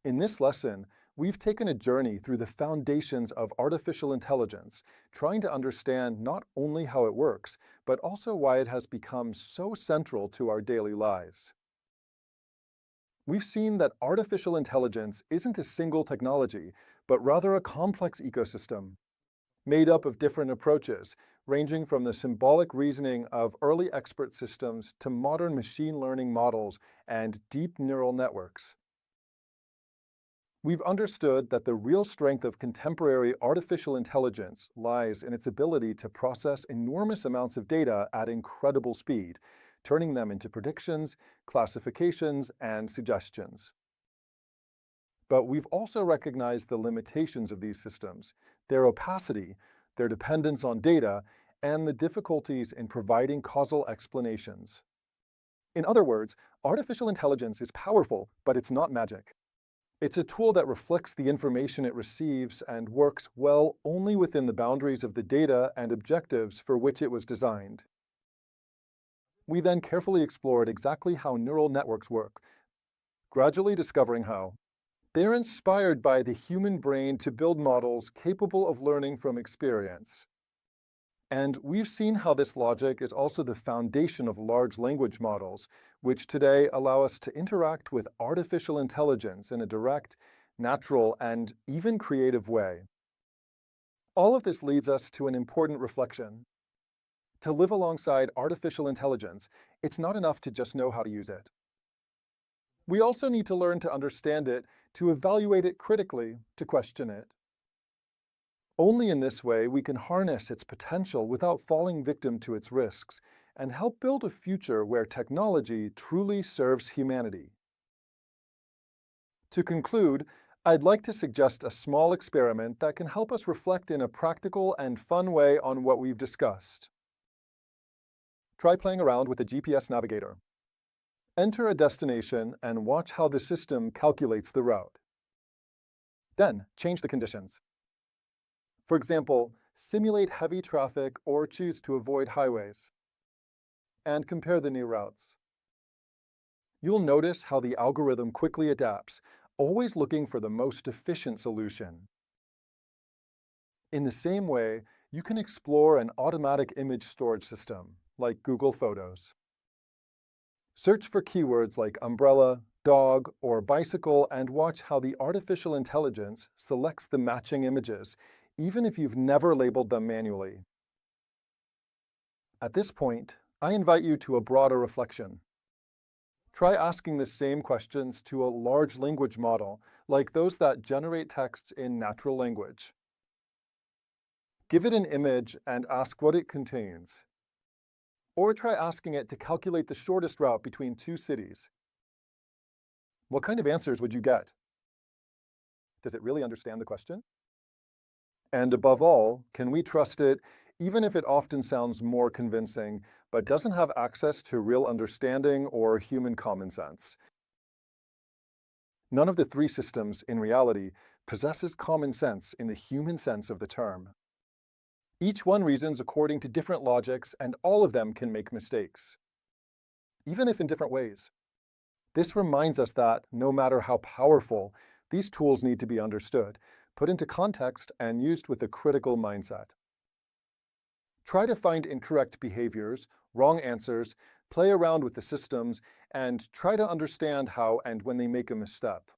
In this lesson, we've taken a journey through the foundations of artificial intelligence, trying to understand not only how it works, but also why it has become so central to our daily lives. We've seen that artificial intelligence isn't a single technology, but rather a complex ecosystem, made up of different approaches, ranging from the symbolic reasoning of early expert systems to modern machine learning models and deep neural networks. We've understood that the real strength of contemporary artificial intelligence lies in its ability to process enormous amounts of data at incredible speed, turning them into predictions, classifications, and suggestions. But we've also recognized the limitations of these systems, their opacity, their dependence on data, and the difficulties in providing causal explanations. In other words, artificial intelligence is powerful, but it's not magic. It's a tool that reflects the information it receives and works well only within the boundaries of the data and objectives for which it was designed. We then carefully explored exactly how neural networks work, gradually discovering how they're inspired by the human brain to build models capable of learning from experience. And we've seen how this logic is also the foundation of large language models, which today allow us to interact with artificial intelligence in a direct, natural, and even creative way. All of this leads us to an important reflection. To live alongside artificial intelligence, it's not enough to just know how to use it. We also need to learn to understand it, to evaluate it critically, to question it. Only in this way we can harness its potential without falling victim to its risks and help build a future where technology truly serves humanity. To conclude, I'd like to suggest a small experiment that can help us reflect in a practical and fun way on what we've discussed. Try playing around with a GPS navigator. Enter a destination and watch how the system calculates the route. Then, change the conditions. For example, simulate heavy traffic or choose to avoid highways. And compare the new routes. You'll notice how the algorithm quickly adapts, always looking for the most efficient solution. In the same way, you can explore an automatic image storage system, like Google Photos. Search for keywords like umbrella, dog, or bicycle and watch how the artificial intelligence selects the matching images, even if you've never labeled them manually. At this point, I invite you to a broader reflection. Try asking the same questions to a large language model, like those that generate text in natural language. Give it an image and ask what it contains. Or try asking it to calculate the shortest route between two cities. What kind of answers would you get? Does it really understand the question? And above all, can we trust it, even if it often sounds more convincing, but doesn't have access to real understanding or human common sense? None of the three systems, in reality, possesses common sense in the human sense of the term. Each one reasons according to different logics, and all of them can make mistakes, even if in different ways. This reminds us that, no matter how powerful, these tools need to be understood, put into context, and used with a critical mindset. Try to find incorrect behaviors, wrong answers, play around with the systems, and try to understand how and when they make a misstep.